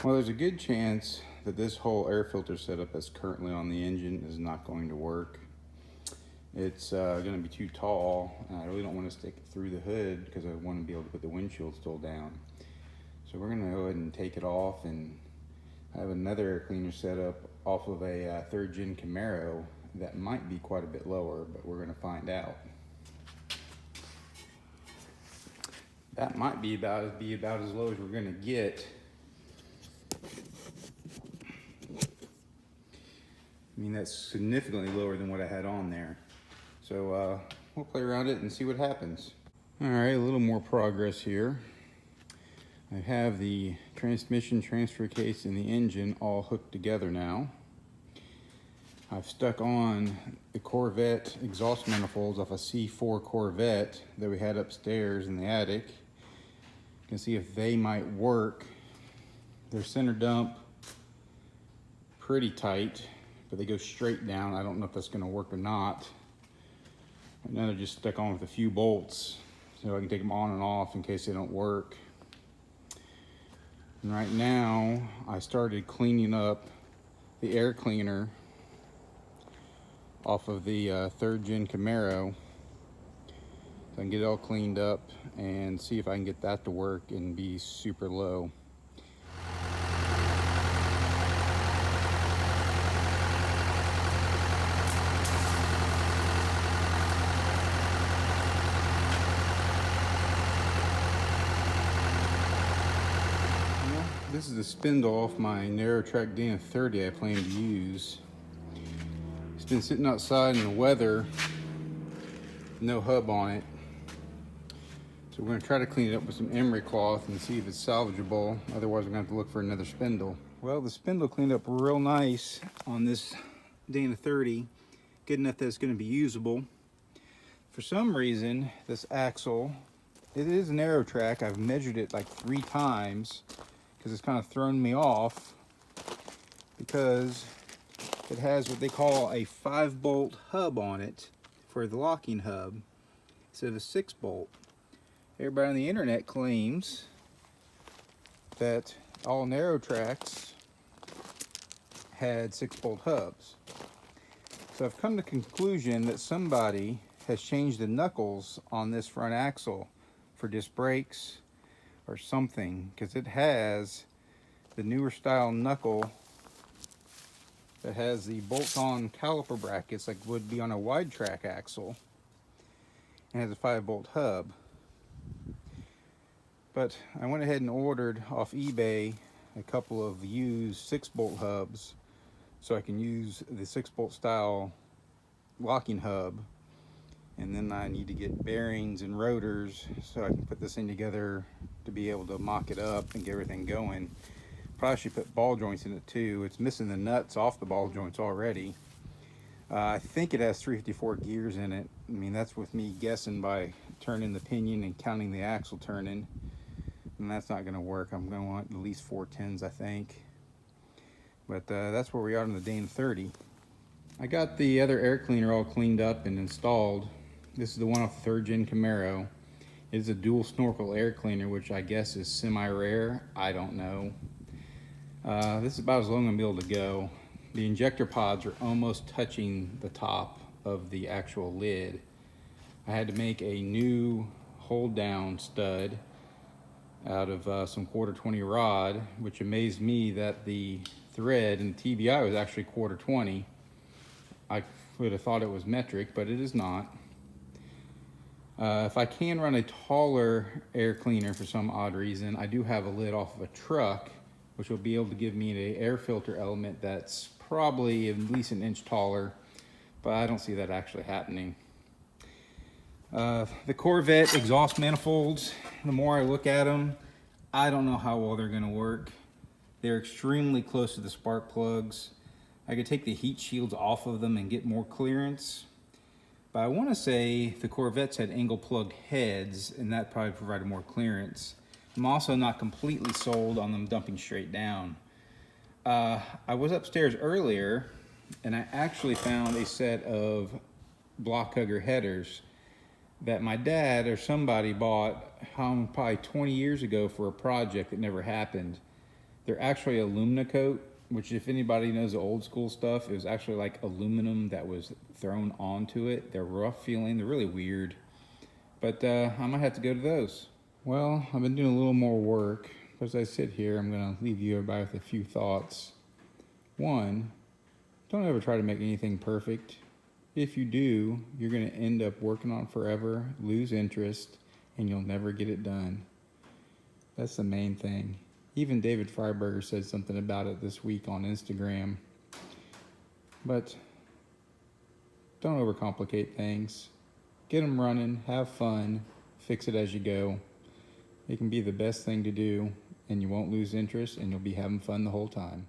Well, there's a good chance that this whole air filter setup that's currently on the engine is not going to work. It's going to be too tall, and I really don't want to stick it through the hood because I want to be able to put the windshield still down. So we're going to go ahead and take it off, and I have another air cleaner set up off of a third gen Camaro that might be quite a bit lower, but we're going to find out. That might be about as low as we're going to get. I mean, that's significantly lower than what I had on there. So we'll play around it and see what happens. All right, a little more progress here. I have the transmission transfer case and the engine all hooked together now. I've stuck on the Corvette exhaust manifolds off a C4 Corvette that we had upstairs in the attic. You can see if they might work. They're center dump, pretty tight, but they go straight down. I don't know if that's gonna work or not. And now they're just stuck on with a few bolts, so I can take them on and off in case they don't work. And right now, I started cleaning up the air cleaner off of the third gen Camaro. So I can get it all cleaned up and see if I can get that to work and be super low. This is the spindle off my narrow track Dana 30 I plan to use. It's been sitting outside in the weather, no hub on it. So we're gonna try to clean it up with some emery cloth and see if it's salvageable. Otherwise, we're gonna have to look for another spindle. Well, the spindle cleaned up real nice on this Dana 30, good enough that it's gonna be usable. For some reason, this axle, it is an aero track. I've measured it like 3 times. Because it's kind of thrown me off because it has what they call a 5-bolt hub on it for the locking hub instead of a 6-bolt. Everybody on the internet claims that all narrow tracks had 6-bolt hubs. So I've come to the conclusion that somebody has changed the knuckles on this front axle for disc brakes or something, because it has the newer style knuckle that has the bolt-on caliper brackets like would be on a wide track axle, and has a 5-bolt hub. But I went ahead and ordered off eBay a couple of used 6-bolt hubs so I can use the 6-bolt style locking hub. And then I need to get bearings and rotors so I can put this thing together to be able to mock it up and get everything going. Probably should put ball joints in it too. It's missing the nuts off the ball joints already. I think it has 354 gears in it. I mean, that's with me guessing by turning the pinion and counting the axle turning. And that's not gonna work. I'm gonna want at least 410s, I think. But that's where we are on the Dana 30. I got the other air cleaner all cleaned up and installed. This is the one off the third gen Camaro. It is a dual snorkel air cleaner, which I guess is semi-rare. I don't know. This is about as long as I'm gonna be able to go. The injector pods are almost touching the top of the actual lid. I had to make a new hold down stud out of some 1/4 rod, which amazed me that the thread in the TBI was actually 1/4. I would have thought it was metric, but it is not. If I can run a taller air cleaner for some odd reason, I do have a lid off of a truck, which will be able to give me an air filter element that's probably at least an inch taller, but I don't see that actually happening. The Corvette exhaust manifolds, the more I look at them, I don't know how well they're gonna work. They're extremely close to the spark plugs. I could take the heat shields off of them and get more clearance. But I want to say the Corvettes had angle plugged heads, and that probably provided more clearance. I'm also not completely sold on them dumping straight down. I was upstairs earlier, and I actually found a set of block hugger headers that my dad or somebody bought probably 20 years ago for a project that never happened. They're actually alumina coat, which if anybody knows the old school stuff, it was actually like aluminum that was thrown onto it. They're rough feeling, they're really weird. But I might have to go to those. Well, I've been doing a little more work. As I sit here, I'm gonna leave you everybody with a few thoughts. One, don't ever try to make anything perfect. If you do, you're gonna end up working on it forever, lose interest, and you'll never get it done. That's the main thing. Even David Freiberger said something about it this week on Instagram. But don't overcomplicate things. Get them running, have fun, fix it as you go. It can be the best thing to do, and you won't lose interest, and you'll be having fun the whole time.